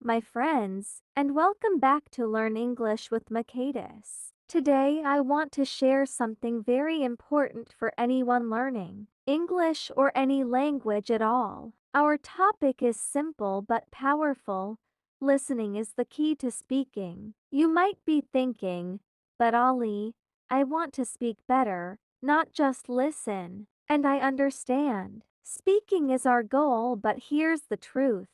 my friends, and welcome back to Learn English with Muqadas. Today I want to share something very important for anyone learning English or any language at all. Our topic is simple but powerful. Listening is the key to speaking. You might be thinking, but Ali, I want to speak better, not just listen. And I understand. Speaking is our goal, but here's the truth.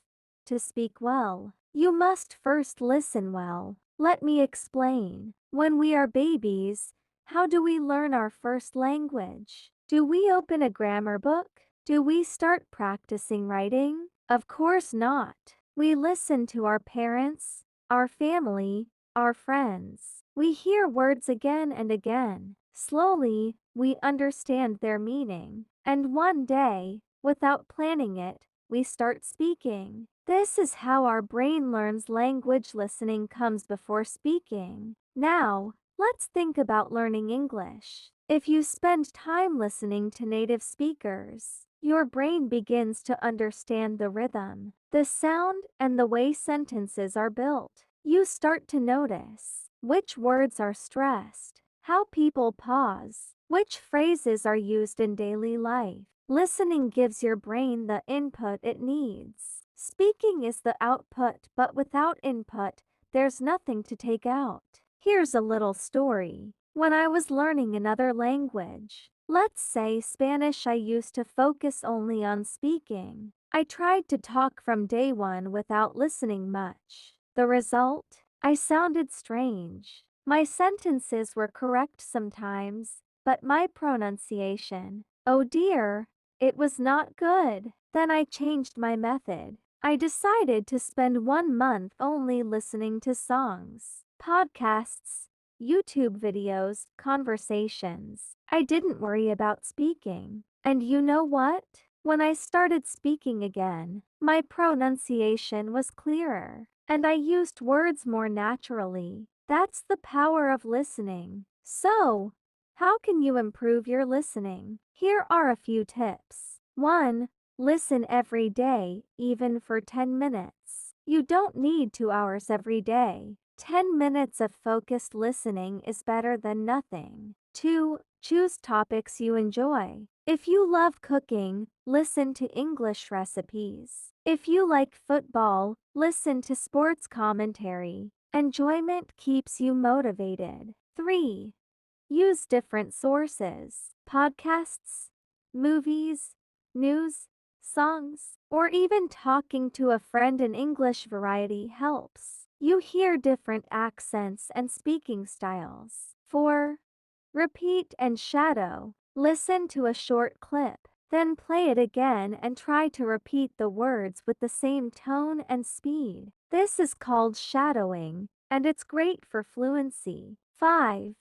To speak well, you must first listen well. Let me explain. When we are babies, how do we learn our first language? Do we open a grammar book? Do we start practicing writing? Of course not. We listen to our parents, our family, our friends. We hear words again and again. Slowly, we understand their meaning. And one day, without planning it, we start speaking. This is how our brain learns language. Listening comes before speaking. Now, let's think about learning English. If you spend time listening to native speakers, your brain begins to understand the rhythm, the sound, and the way sentences are built. You start to notice which words are stressed, how people pause, which phrases are used in daily life. Listening gives your brain the input it needs. Speaking is the output, but without input, there's nothing to take out. Here's a little story. When I was learning another language, let's say Spanish, I used to focus only on speaking. I tried to talk from day one without listening much. The result? I sounded strange. My sentences were correct sometimes, but my pronunciation, oh dear, it was not good. Then I changed my method. I decided to spend 1 month only listening to songs, podcasts, YouTube videos, conversations. I didn't worry about speaking. And you know what? When I started speaking again, my pronunciation was clearer, and I used words more naturally. That's the power of listening. So, how can you improve your listening? Here are a few tips. 1. Listen every day, even for 10 minutes. You don't need 2 hours every day. 10 minutes of focused listening is better than nothing. 2. Choose topics you enjoy. If you love cooking, listen to English recipes. If you like football, listen to sports commentary. Enjoyment keeps you motivated. 3. Use different sources. Podcasts, movies, news, songs, or even talking to a friend in English. Variety helps. You hear different accents and speaking styles. 4. Repeat and shadow. Listen to a short clip, then play it again and try to repeat the words with the same tone and speed. This is called shadowing, and it's great for fluency. 5.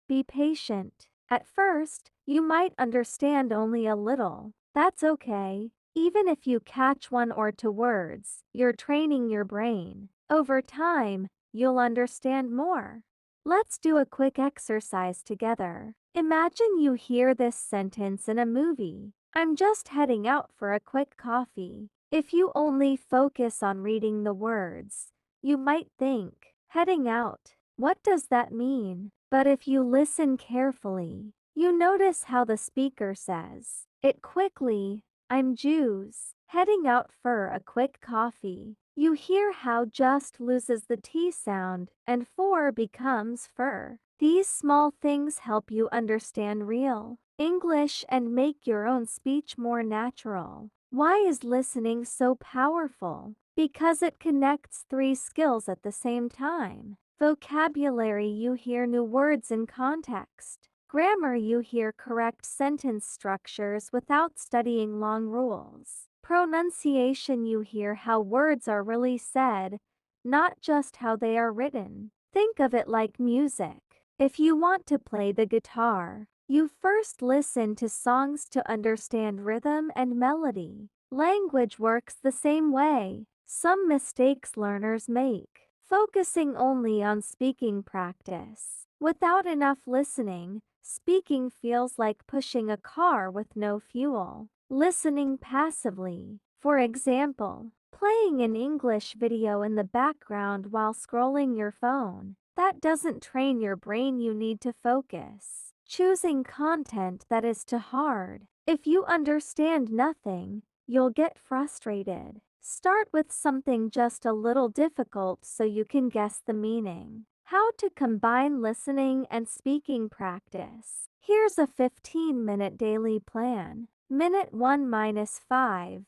Be patient. At first, you might understand only a little. That's okay. Even if you catch 1 or 2 words, you're training your brain. Over time, you'll understand more. Let's do a quick exercise together. Imagine you hear this sentence in a movie. I'm just heading out for a quick coffee. If you only focus on reading the words, you might think, heading out, what does that mean? But if you listen carefully, you notice how the speaker says it quickly. I'm Jews, heading out for a quick coffee. You hear how just loses the T sound and for becomes fur. These small things help you understand real English and make your own speech more natural. Why is listening so powerful? Because it connects 3 skills at the same time. Vocabulary, you hear new words in context. Grammar, you hear correct sentence structures without studying long rules. Pronunciation, you hear how words are really said, not just how they are written. Think of it like music. If you want to play the guitar, you first listen to songs to understand rhythm and melody. Language works the same way. Some mistakes learners make. Focusing only on speaking practice. Without enough listening, speaking feels like pushing a car with no fuel. Listening passively. For example, Playing an English video in the background while scrolling your phone. That doesn't train your brain. You need to focus. Choosing content that is too hard. If you understand nothing, you'll get frustrated. Start with something just a little difficult so you can guess the meaning. How to combine listening and speaking practice. Here's a 15-minute daily plan. Minute 1-5.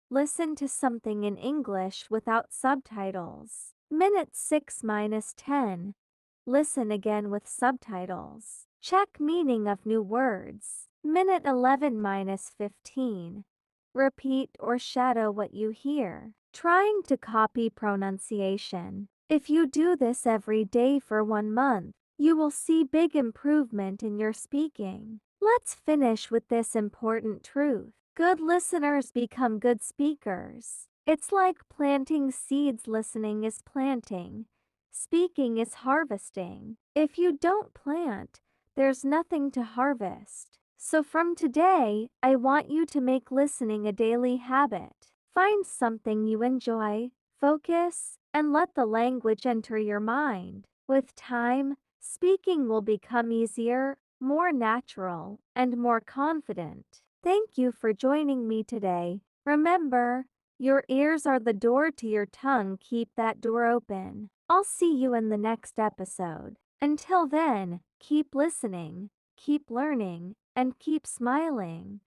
Listen to something in English without subtitles. Minute 6-10. Listen again with subtitles. Check meaning of new words. Minute 11-15. Repeat or shadow what you hear. Trying to copy pronunciation. If you do this every day for 1 month, you will see big improvement in your speaking. Let's finish with this important truth. Good listeners become good speakers. It's like planting seeds. Listening is planting. Speaking is harvesting. If you don't plant, there's nothing to harvest. So from today, I want you to make listening a daily habit. Find something you enjoy, focus, and let the language enter your mind. With time, speaking will become easier, more natural, and more confident. Thank you for joining me today. Remember, your ears are the door to your tongue. Keep that door open. I'll see you in the next episode. Until then, keep listening, keep learning, and keep smiling.